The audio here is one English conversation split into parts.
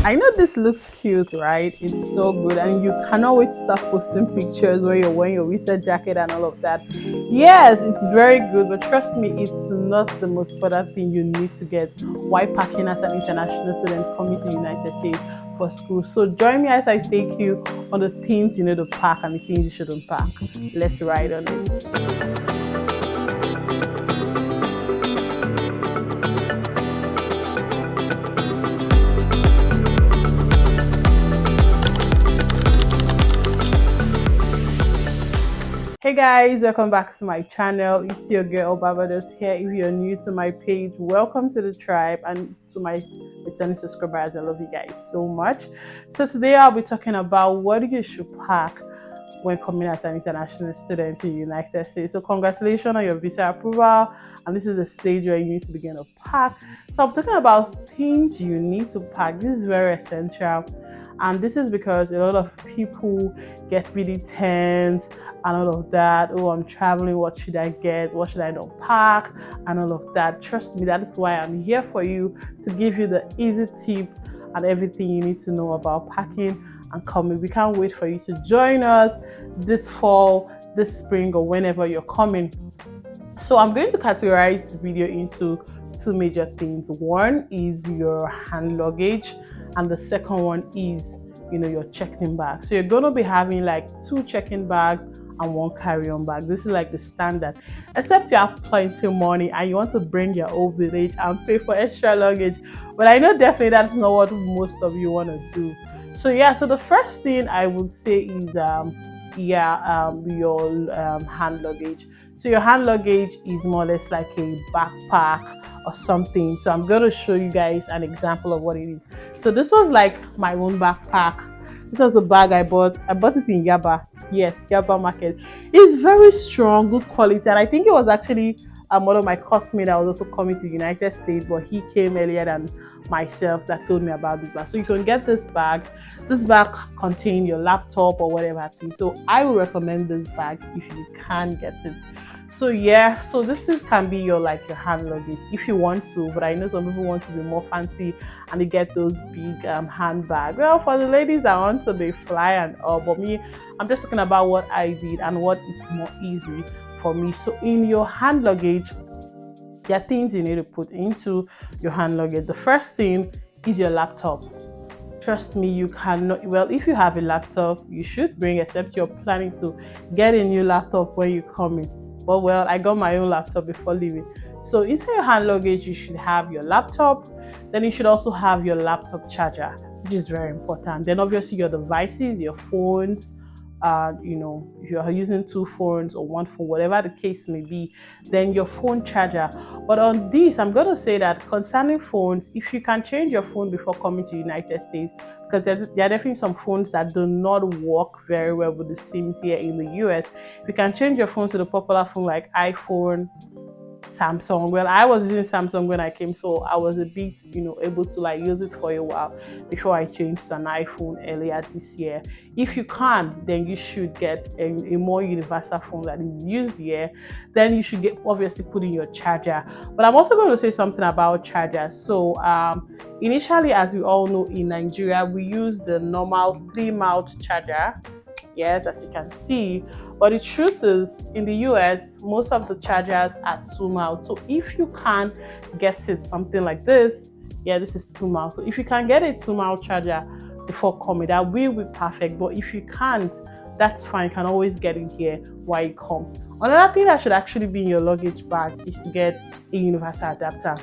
I know this looks cute, right? It's so good, and you cannot wait to start posting pictures where you're wearing your research jacket and all of that. Yes, it's very good, but trust me, it's not the most important thing you need to get while packing as an international student coming to the United States for school. So join me as I take you on the things you need to pack and the things you shouldn't pack. Let's ride on it. Hey guys, welcome back to my channel. It's your girl Barbados here. If you're new to my page, welcome to the tribe, and to my returning subscribers, I love you guys so much. So today I'll be talking about what you should pack when coming as an international student in the United States. So congratulations on your visa approval, and this is the stage where you need to begin to pack. So I'm talking about things you need to pack. This is very essential, and this is because a lot of people get really tense and all of that. Oh, I'm traveling, what should I get, what should I not pack, and all of that. Trust me, that is why I'm here for you, to give you the easy tip and everything you need to know about packing and coming. We can't wait for you to join us this fall, this spring, or whenever you're coming. So I'm going to categorize the video into two major things. One is your hand luggage, and the second one is your check-in bag. So you're going to be having like two check-in bags and one carry-on bag. This is like the standard, except you have plenty of money and you want to bring your whole village and pay for extra luggage. But I know definitely that's not what most of you want to do. So yeah, so the first thing I would say is your hand luggage. So your hand luggage is more or less like a backpack or something. So I'm going to show you guys an example of what it is. So this was like my own backpack. This was the bag I bought. I bought it in Yaba. Yes, Yaba Market. It's very strong, good quality, and I think it was actually one of my classmates that was also coming to the United States, but he came earlier than myself, that told me about this bag. So you can get this bag. This bag contains your laptop or whatever thing. So I will recommend this bag if you can get it. So yeah, so can be your hand luggage if you want to, but I know some people want to be more fancy and they get those big handbag. Well, for the ladies that want to be fly and all, but me, I'm just talking about what I did and what it's more easy for me. So in your hand luggage, there are things you need to put into your hand luggage. The first thing is your laptop. Trust me, you cannot. Well, if you have a laptop, you should bring, except you're planning to get a new laptop when you come in. But well, I got my own laptop before leaving. So inside your hand luggage, you should have your laptop. Then you should also have your laptop charger, which is very important. Then obviously your devices, your phones. If you're using two phones or one phone, whatever the case may be, then your phone charger. But on this, I'm going to say that concerning phones, if you can change your phone before coming to the United States, because there are definitely some phones that do not work very well with the SIMs here in the US. You can change your phone to the popular phone like iPhone, Samsung. Well, I was using Samsung when I came, so I was a bit, able to use it for a while before I changed to an iPhone earlier this year. If you can, then you should get a more universal phone that is used here. Then you should obviously put in your charger. But I'm also going to say something about chargers. So initially, as we all know, in Nigeria, we use the normal 3-mouth charger. Yes, as you can see. But the truth is, in the US, most of the chargers are 2-mouth. So if you can get it, something like this, yeah, this is 2-mouth. So if you can get a 2-mouth charger before coming, that will be perfect. But if you can't, that's fine. You can always get it here while you come. Another thing that should actually be in your luggage bag is to get a universal adapter.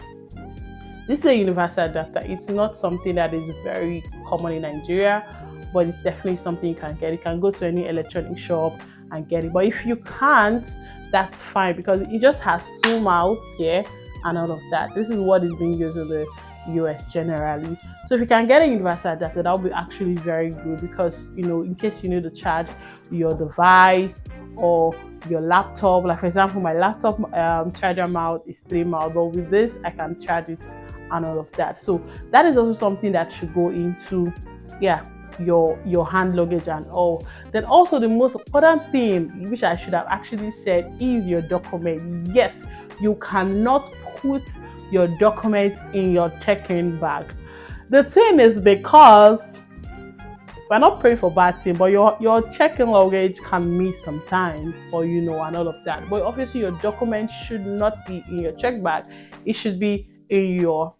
This is a universal adapter. It's not something that is very common in Nigeria, but it's definitely something you can get. You can go to any electronic shop and get it. But if you can't, that's fine, because it just has 2 mouths here and all of that. This is what is being used in the US generally. So if you can get a universal adapter, that would be actually very good, because in case you need to charge your device or your laptop, like for example, my laptop charger mount is 3 mouth, but with this I can charge it and all of that. So that is also something that should go into your hand luggage and all. Then also the most important thing, which I should have actually said, is your document. Yes, you cannot put your documents in your check-in bag. The thing is because we're not praying for bad thing, but your checking luggage can miss sometimes, or and all of that. But obviously, your document should not be in your check bag. It should be in your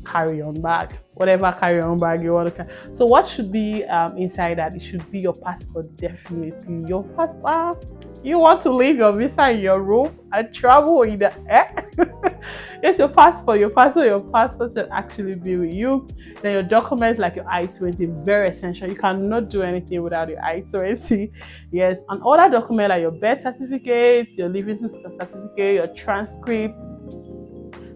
carry-on bag, whatever carry-on bag you want to carry. So what should be inside that? It should be your passport, definitely your passport. You want to leave your visa in your room and travel in the air? Yes, your passport should actually be with you. Then your documents like your I-20, very essential. You cannot do anything without your I-20. Yes, and other documents like your birth certificate, your living certificate, your transcript.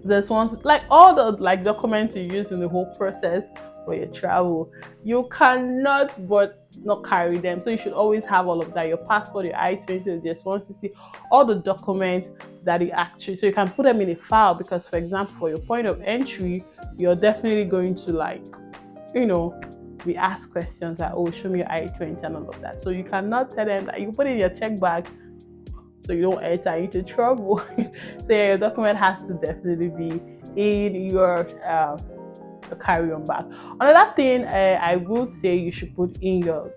There's ones like all the like documents you use in the whole process for your travel. You cannot but not carry them. So you should always have all of that. Your passport, your I-20, your 160, all the documents that you actually, so you can put them in a file, because for example, for your point of entry, you're definitely going to you know, be asked questions like, oh, show me your I-20 and all of that. So you cannot tell them that you put it in your check bag so you don't enter into trouble. So yeah, your document has to definitely be in your carry-on bag. Another thing I would say you should put in your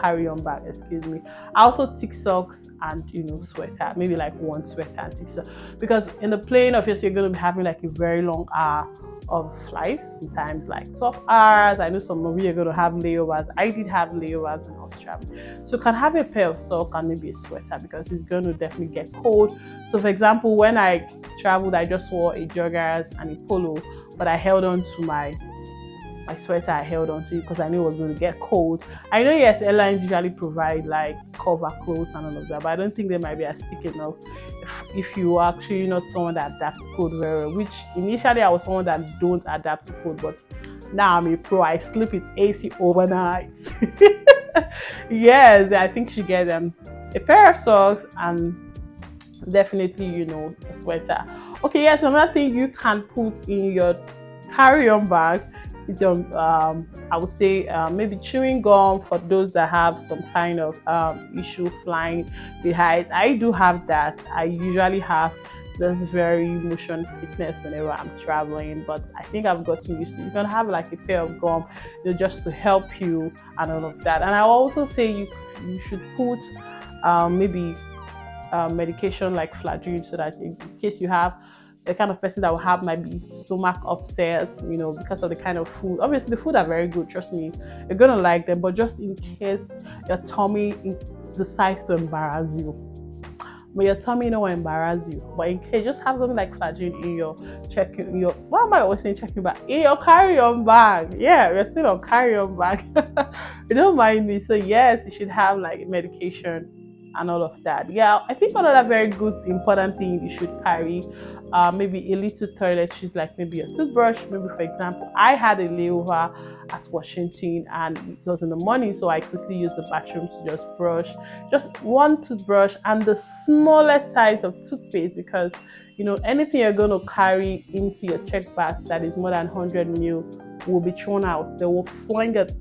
carry-on bag, excuse me, also thick socks and sweater, maybe like one sweater and thick socks, because in the plane obviously you're going to be having like a very long hour of flights, sometimes like 12 hours. I know some of you are going to have layovers. I did have layovers when I was traveling, so you can have a pair of socks and maybe a sweater, because it's going to definitely get cold. So for example, when I traveled, I just wore a joggers and a polo, but I held on to my sweater. I held on to it because I knew it was going to get cold. I know, yes, airlines usually provide like cover clothes and all of that, but I don't think they might be as thick enough if you are actually not someone that adapts to cold very well, which initially I was someone that don't adapt to cold, but now I'm a pro. I sleep with AC overnight. Yes, I think you get a pair of socks and definitely a sweater. Okay, yes, another thing you can put in your carry-on bag is your I would say maybe chewing gum for those that have some kind of issue flying the height. I do have that. I usually have this very motion sickness whenever I'm traveling, but I think I've gotten used to it. You can have like a pair of gum, just to help you and all of that. And I also say you should put maybe medication like Flagyl, so that in case you have the kind of person that will have maybe stomach upset, because of the kind of food. Obviously, the food are very good. Trust me, you're gonna like them. But just in case your tummy decides to embarrass you, but your tummy don't embarrass you. But in case, just have something like Flagyl in your Why am I always saying checking bag? In your carry-on bag. Yeah, we're still on carry-on bag. You don't mind me. So yes, you should have like medication and all of that. Yeah, I think another very good important thing you should carry, maybe a little toiletries, like maybe a toothbrush. Maybe for example, I had a layover at Washington and it was in the morning, so I quickly used the bathroom to just brush, just one toothbrush and the smallest size of toothpaste, because anything you're going to carry into your check bag that is more than 100 ml will be thrown out. They will fling it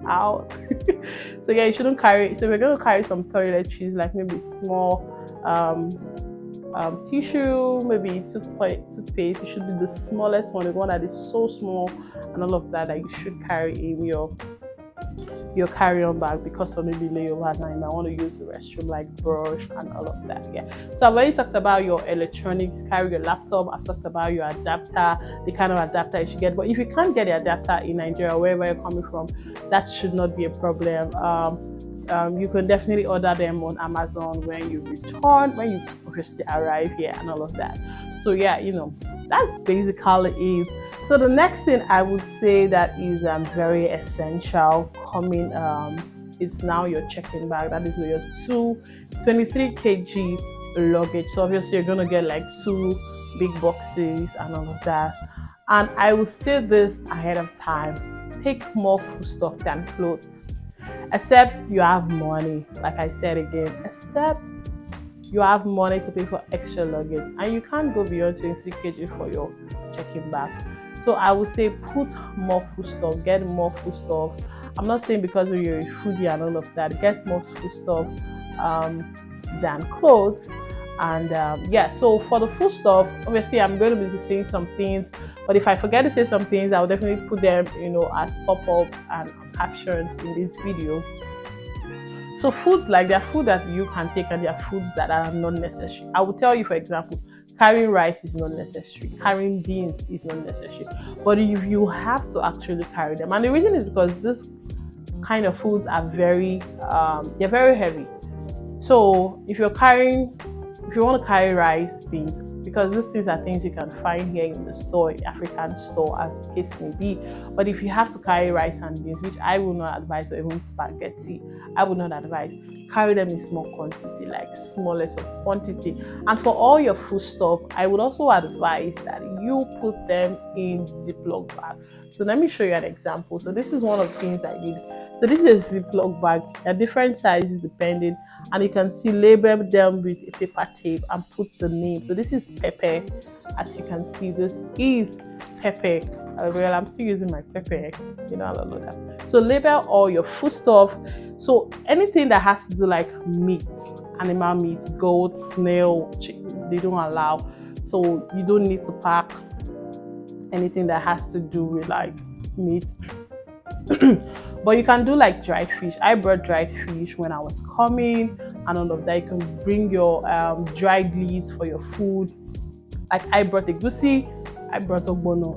out. So yeah, you shouldn't carry. So we're going to carry some toiletries, like maybe small tissue, maybe toothpaste. It should be the smallest one, the one that is so small and all of that you should carry in your carry-on bag, because of maybe layovers and you might want to use the restroom, like brush and all of that. Yeah, so I've already talked about your electronics. Carry your laptop. I've talked about your adapter, the kind of adapter you should get. But if you can't get the adapter in Nigeria, wherever you're coming from, that should not be a problem. You can definitely order them on Amazon when you obviously arrive here and all of that. So yeah, that's basically it. So the next thing I would say that is very essential coming is now your check-in bag. That is your 23 kg luggage. So obviously you're gonna get like 2 big boxes and all of that. And I will say this ahead of time: take more food stuff than clothes. Except you have money, like I said again, except you have money to pay for extra luggage, and you can't go beyond 23 kg for your check-in bag. So I would say put more food stuff, get more food stuff. I'm not saying because you're a foodie and all of that, get more food stuff than clothes. And yeah, so for the food stuff, obviously I'm going to be saying some things, but if I forget to say some things, I'll definitely put them, as pop-ups and captions in this video. So foods, like, there are food that you can take and there are foods that are not necessary. I will tell you, for example, carrying rice is not necessary, carrying beans is not necessary, but if you have to actually carry them, and the reason is because this kind of foods are they're very heavy. So if you want to carry rice, beans, because these things are things you can find here in the store, African store, as the case may be. But if you have to carry rice and beans, which I will not advise, or even spaghetti, I would not advise. Carry them in small quantity, like smallest of quantity. And for all your food stuff, I would also advise that you put them in Ziploc bag. So let me show you an example. So this is one of the things I did. So this is a Ziploc bag. There are different sizes depending, and you can see label them with a paper tape and put the name. So this is pepper. As you can see, this is pepper. Well, I'm still using my pepper. I don't know that. So label all your food stuff. So anything that has to do like meat, animal meat, goat, snail, chicken, they don't allow. So you don't need to pack anything that has to do with like meat. But you can do like dried fish. I brought dried fish when I was coming and all of that. You can bring your dried leaves for your food. Like I brought egusi, I brought ogbono.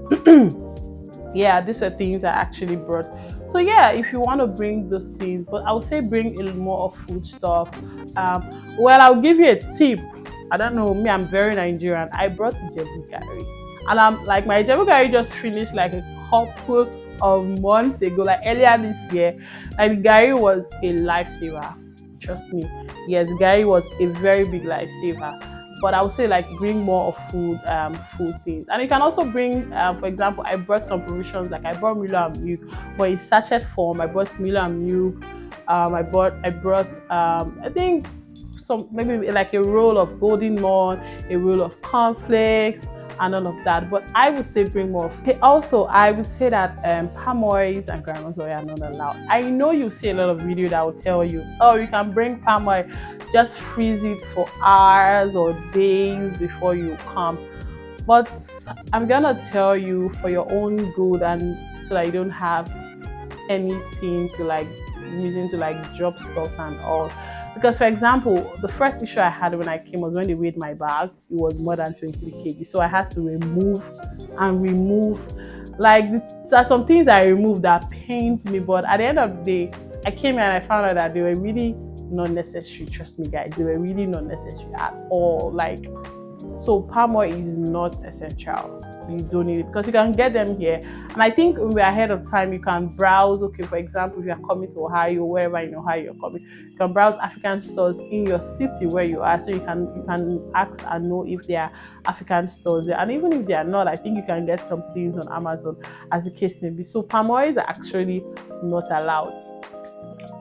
Yeah, these were things I actually brought. So yeah, if you want to bring those things, but I would say bring a little more of food stuff. Well, I'll give you a tip. I don't know, me, I'm very Nigerian. I brought Ijebu Gari, and I'm like, my Ijebu Gari just finished like a couple of months ago, like earlier this year. Like Gari was a lifesaver. Trust me. Yes, Gari was a very big lifesaver. But I would say like bring more of food things, and you can also bring, for example, I brought some provisions, like I brought Milo and milk, but in sachet form. I brought Milo and milk. I brought I think some, maybe like a roll of golden morn, a roll of cornflakes, and all of that. But I would say bring more. Okay, also, I would say that palm oils and groundnut oil are not allowed. I know you see a lot of video that will tell you, oh, you can bring palm oil, just freeze it for hours or days before you come. But I'm gonna tell you, for your own good, and so that you don't have anything to like using to like drop stuff and all. Because, for example, the first issue I had when I came was when they weighed my bag, it was more than 23 kg. So I had to remove. Like, there are some things I removed that pained me, but at the end of the day, I came here and I found out that they were really not necessary. Trust me, guys, they were really not necessary at all. Like, so palm oil is not essential. You don't need it because you can get them here. And I think when we're ahead of time, you can browse. Okay, for example, if you are coming to Ohio, wherever in Ohio you're coming, you can browse African stores in your city where you are. So you can ask and know if there are African stores there. And even if they are not, I think you can get some things on Amazon, as the case may be. So palm oils are actually not allowed.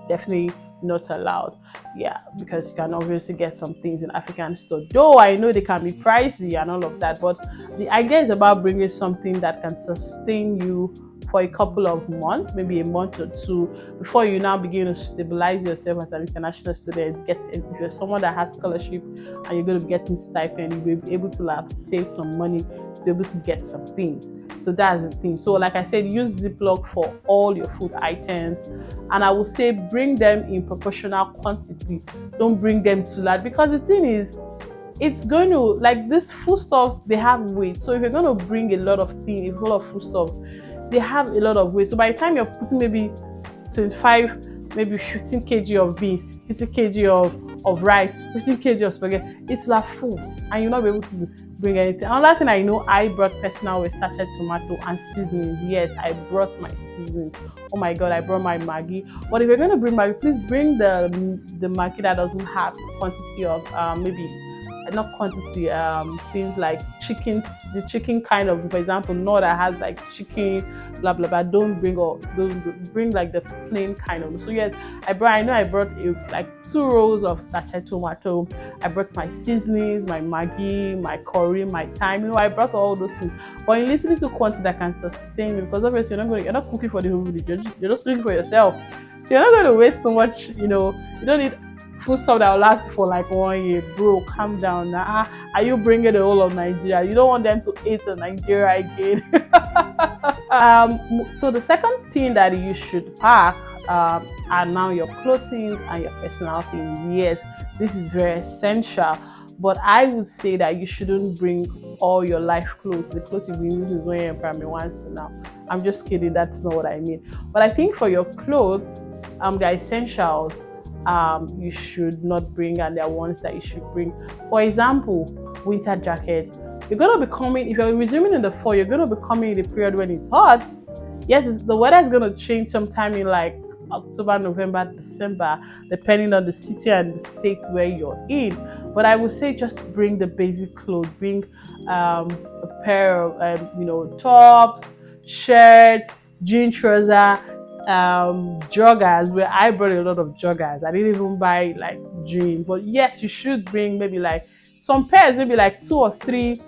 Definitely not allowed. Yeah, because you can obviously get some things in African store, though I know they can be pricey and all of that, but the idea is about bringing something that can sustain you for a couple of months, maybe a month or two, before you now begin to stabilize yourself as an international student. If you're someone that has scholarship and you're going to be getting stipend, you'll be able to like save some money to be able to get some things. So that's the thing. So like I said, use Ziploc for all your food items, and I will say bring them in proportional quantity. Don't bring them too large, because the thing is, it's going to, like, these foodstuffs, they have weight. So if you're going to bring a lot of things, a lot of foodstuffs, they have a lot of weight. So by the time you're putting maybe 25, maybe 15 kg of beans, 50 kg of rice, 15 kg of spaghetti, it's like full, and you'll not be able to bring anything. Another thing I know, I brought personal with sachet tomato and seasonings. Yes, I brought my seasonings. Oh my god, I brought my Maggi. But if you're going to bring Maggi, please bring the Maggi that doesn't have quantity of maybe not quantity, things like chicken, the chicken kind of, for example, no, that has like chicken, blah blah blah. Don't bring like the plain kind of. So yes, I know I brought like 2 rolls of sachet tomato. I brought my seasonings, my Maggi, my curry, my thyme. I brought all those things. But in listening to quantity that can sustain you, because obviously you're not cooking for the whole village. You're just cooking for yourself. So you're not going to waste so much. You don't need food stuff that will last for like 1 year. Bro, calm down now. Are you bringing the whole of Nigeria? You don't want them to eat the Nigeria again. So the second thing that you should pack are now your clothing and your personal things. Yes, this is very essential. But I would say that you shouldn't bring all your life clothes, the clothes you've been using when you're in primary one to now. I'm just kidding, that's not what I mean. But I think for your clothes, the essentials, you should not bring, and there are ones that you should bring. For example, winter jacket. You're gonna be coming, if you're resuming in the fall, you're gonna be coming in the period when it's hot. Yes, the weather is gonna change sometime in like October, November, December, depending on the city and the state where you're in. But I would say just bring the basic clothes. Bring a pair of tops, shirts, jean trouser, joggers. Where I brought a lot of joggers. I didn't even buy like jeans. But yes, you should bring maybe like some pairs, maybe like 2 or 3,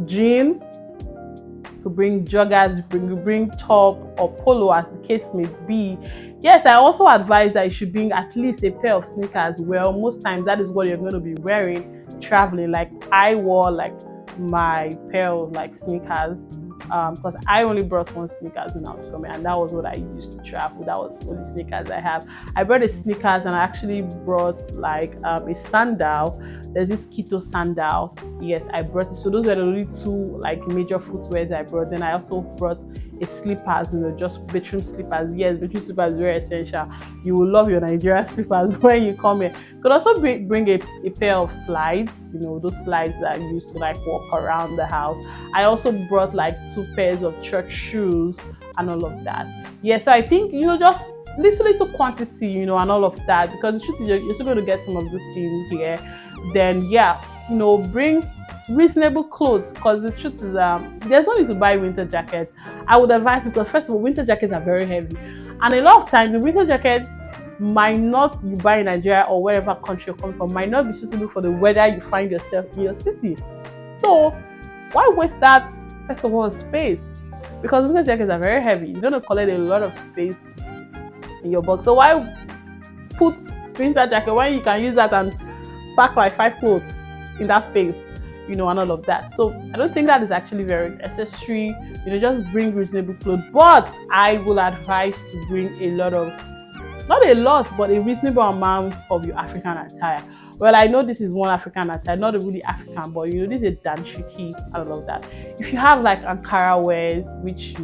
jean. You bring joggers, you bring top or polo, as the case may be. Yes, I also advise that you should bring at least a pair of sneakers. Well, most times that is what you're going to be wearing traveling. Like I wore like my pair of like sneakers because I only brought 1 sneakers when I was coming, and that was what I used to travel. That was the only sneakers I have. I brought a sneakers, and I actually brought like a sandal. There's this keto sandal. Yes, I brought it. So those are the only 2 like major footwears I brought. Then I also brought a slippers, just bedroom slippers. Yes, bedroom slippers is very essential. You will love your Nigerian slippers when you come here. You could also bring a pair of slides, those slides that you used to like walk around the house. I also brought like 2 pairs of church shoes and all of that. Yeah, so I think, just little quantity, and all of that, because the truth is you're still going to get some of these things here. Then yeah, bring reasonable clothes, because the truth is there's no need to buy winter jackets. I would advise, because first of all, winter jackets are very heavy, and a lot of times the winter jackets might not, you buy in Nigeria or wherever country you're coming from, might not be suitable for the weather you find yourself in your city. So why waste that, first of all, space? Because winter jackets are very heavy. You're going to collect a lot of space in your box. So why put winter jacket when you can use that and pack like 5 clothes in that space, and all of that? So I don't think that is actually very necessary. Just bring reasonable clothes. But I will advise to bring a lot of, not a lot, but a reasonable amount of your African attire. Well, I know this is one African attire, not really African, but this is danshiki and all of that. If you have like Ankara wears, which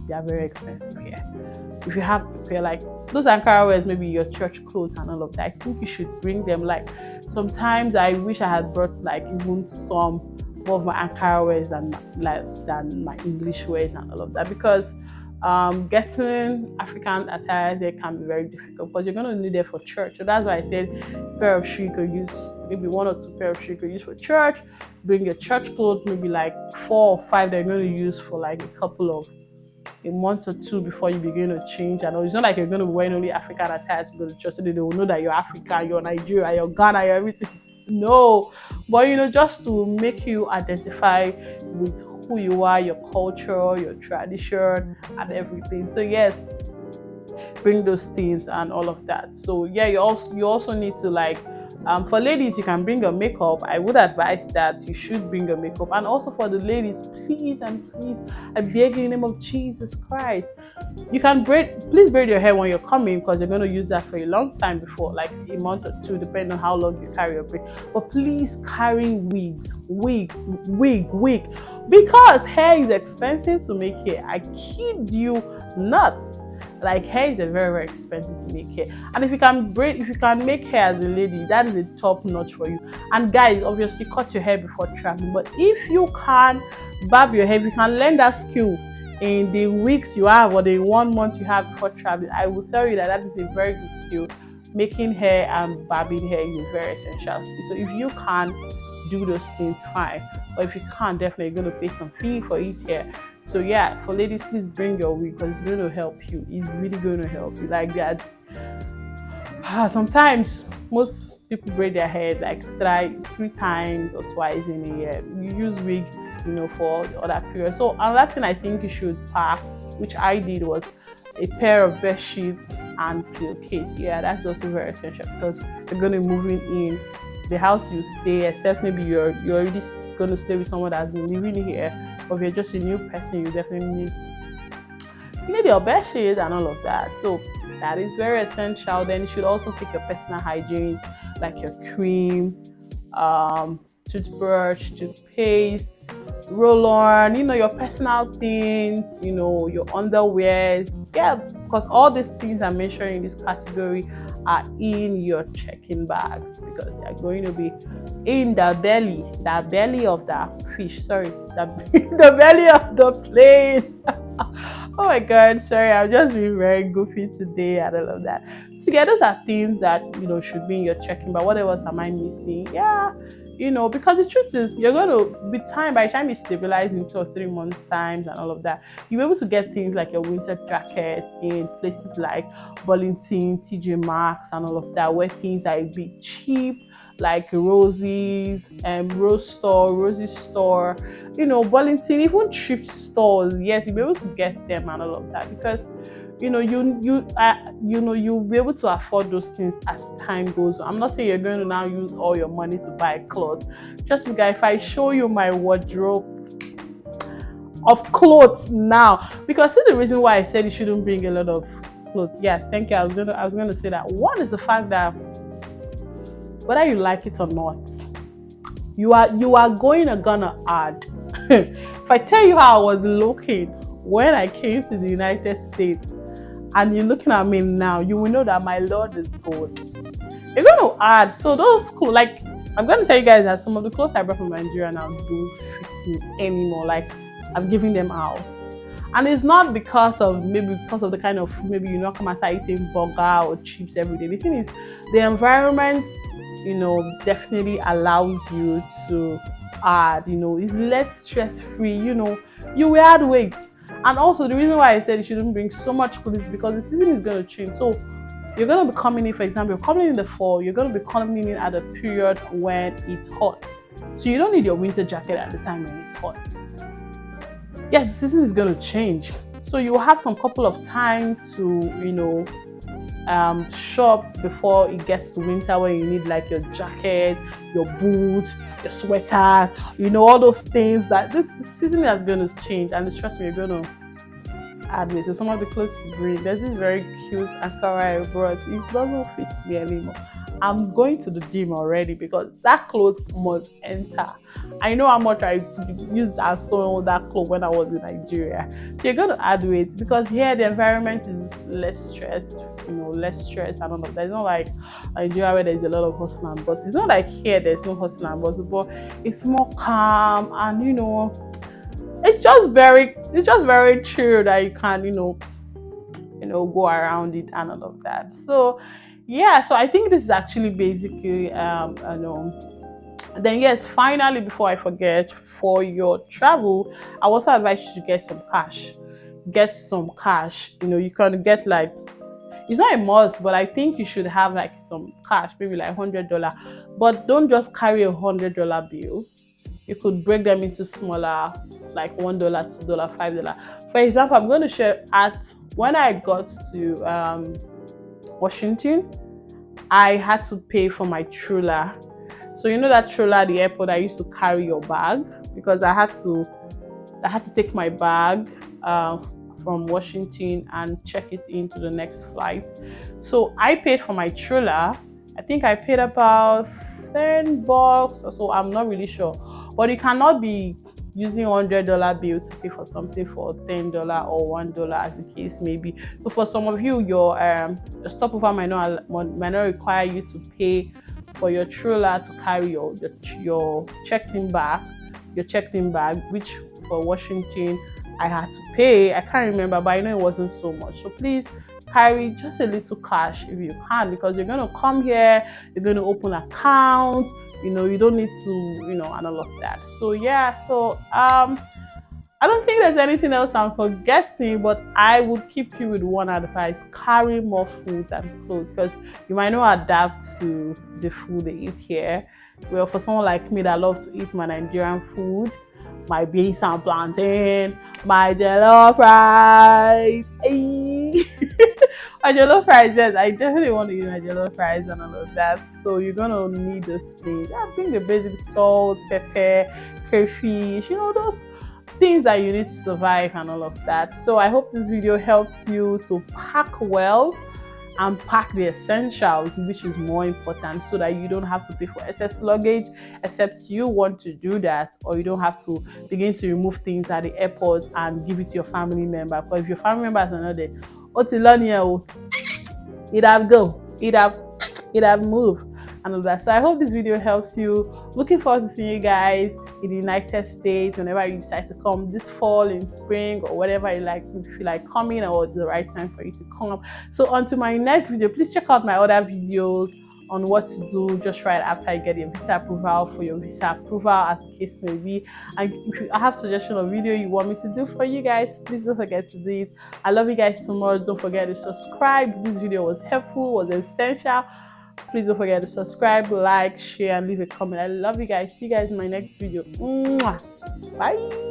they are very expensive here. If you have like those Ankara wears, maybe your church clothes and all of that, I think you should bring them. Like sometimes I wish I had brought like even some more of my Ankara wears than my English wears and all of that, because getting African attire here can be very difficult, because you're going to need it for church. So that's why I said pair of shoes you could use, maybe 1 or 2 pair of shoes you could use for church. Bring your church clothes, maybe like 4 or 5 that you're going to use for like a month or 2 before you begin to change. And it's not like you're going to be wearing only African attire to go to church, so they will know that you're African, you're Nigeria, you're Ghana, you're everything. No, but just to make you identify with who you are, your culture, your tradition, and everything. So yes, bring those things and all of that. So yeah, you also need to like, for ladies, you can bring your makeup. I would advise that you should bring your makeup. And also for the ladies, please and please, I beg you in the name of Jesus Christ, you can please braid your hair when you're coming, because you're going to use that for a long time before, like a month or 2, depending on how long you carry your braid. But please carry wig, because hair is expensive to make hair. I kid you not. Like hair is a very, very expensive to make hair. And if you can make hair as a lady, that is a top notch for you. And guys, obviously cut your hair before traveling. But if you can barb your hair, if you can learn that skill in the weeks you have or the 1 month you have before traveling, I will tell you that is a very good skill. Making hair and barbing hair is a very essential skill. So if you can do those things, fine. But if you can't, definitely you're going to pay some fee for it here. So yeah, for ladies, please bring your wig, because it's going to help you. It's really going to help you. Like that. Sometimes most people braid their hair like 3 times or twice in a year. You use wig, for the other period. So another thing I think you should pack, which I did, was a pair of bed sheets and pillowcase. Yeah, that's also very essential because you're going to be moving in the house you stay, except maybe you're already going to stay with someone that's been living here, or if you're just a new person, you definitely need your bed sheets and all of that. So that is very essential. Then you should also take your personal hygiene, like your cream, toothbrush, toothpaste, roll on, your personal things, your underwears. Yeah, because all these things I'm mentioning in this category are in your check-in bags because they are going to be in the belly of the fish. Sorry, the belly of the plane. Oh my god, sorry, I've just been very goofy today and all of that. So yeah, those are things that should be in your check-in. But what else am I missing? Yeah, because the truth is you're going to be by the time you stabilize in 2 or 3 months times and all of that, you'll be able to get things like your winter jacket in places like Burlington, TJ Maxx and all of that, where things are a bit cheap, like Rosie's, Rosie's store, Burlington, even thrift stores. Yes, you'll be able to get them and all of that because you'll be able to afford those things as time goes on. I'm not saying you're going to now use all your money to buy clothes. Just because if I show you my wardrobe of clothes now, because see the reason why I said you shouldn't bring a lot of clothes. Yeah, thank you. I was gonna say that. One is the fact that whether you like it or not, you are gonna add. If I tell you how I was looking when I came to the United States, and you're looking at me now, you will know that my Lord is good. You're going to add. So those clothes, like, I'm going to tell you guys that some of the clothes I brought from Nigeria now don't fit me anymore. Like, I'm giving them out. And it's not because of the kind of, maybe you're not come outside eating burger or chips every day. The thing is, the environment, definitely allows you to add, it's less stress-free, you will add weight. And also the reason why I said you shouldn't bring so much clothes is because the season is going to change. So you're going to be coming in, for example, you're coming in the fall, you're going to be coming in at a period when it's hot. So you don't need your winter jacket at the time when it's hot. Yes, the season is going to change. So you will have some couple of time to, shop before it gets to winter, where you need like your jacket, your boots, your sweaters, all those things that the season is going to change. And trust me, you're going to add weight. So some of the clothes you bring, there's this very cute Ankara I brought. It doesn't fit me anymore. I'm going to the gym already because that clothes must enter. I know how much I used and sew that clothes when I was in Nigeria. So you're going to add weight because here the environment is less stressed, less stress and all of that. It's not like Nigeria where there's a lot of hustle and bustle. It's not like here there's no hustle and bustle, but it's more calm and it's just very chill that you can go around it and all of that. So yeah, so I think this is actually basically then yes, finally, before I forget, for your travel, I also advise you to get some cash. You can get like, it's not a must, but I think you should have like some cash, maybe like $100. But don't just carry $100 bill. You could break them into smaller, like $1, $2, $5. For example, I'm going to share when I got to Washington, I had to pay for my stroller. So that stroller at the airport, I used to carry your bag because I had to take my bag from Washington and check it into the next flight. So I paid for my stroller. I think I paid about $10 or so. I'm not really sure, but you cannot be using $100 bill to pay for something for $10 or $1, as the case may be. So for some of you, your stopover might not require you to pay for your stroller to carry your checked-in bag, which for Washington I had to pay. I can't remember, but I know it wasn't so much. So please carry just a little cash if you can, because you're going to come here, you're going to open accounts, you don't need to, and all of that. So yeah, so I don't think there's anything else I'm forgetting, but I would keep you with one advice: carry more food than clothes, because you might not adapt to the food they eat here. Well, for someone like me that loves to eat my Nigerian food, my beans and plantain, my jollof rice, My jollof rice, yes, I definitely want to eat my jollof rice and all of that. So you're gonna need those things. I think the basic salt, pepper, crayfish, those things that you need to survive and all of that. So I hope this video helps you to pack well and pack the essentials, which is more important, so that you don't have to pay for excess luggage, except you want to do that, or you don't have to begin to remove things at the airport and give it to your family member. Because if your family members are not there, it have go, it have moved and all that. So I hope this video helps you. Looking forward to seeing you guys in the United States whenever you decide to come this fall, in spring, or whatever you like, you feel like coming, or the right time for you to come. So until my next video, please check out my other videos on what to do just right after you get your visa approval, for your visa approval, as the case may be. And if you have suggestion of video you want me to do for you guys, please don't forget to do it. I love you guys so much. Don't forget to subscribe. This video was helpful, was essential. Please don't forget to subscribe, like, share, and leave a comment. I love you guys. See you guys in my next video. Mwah. Bye.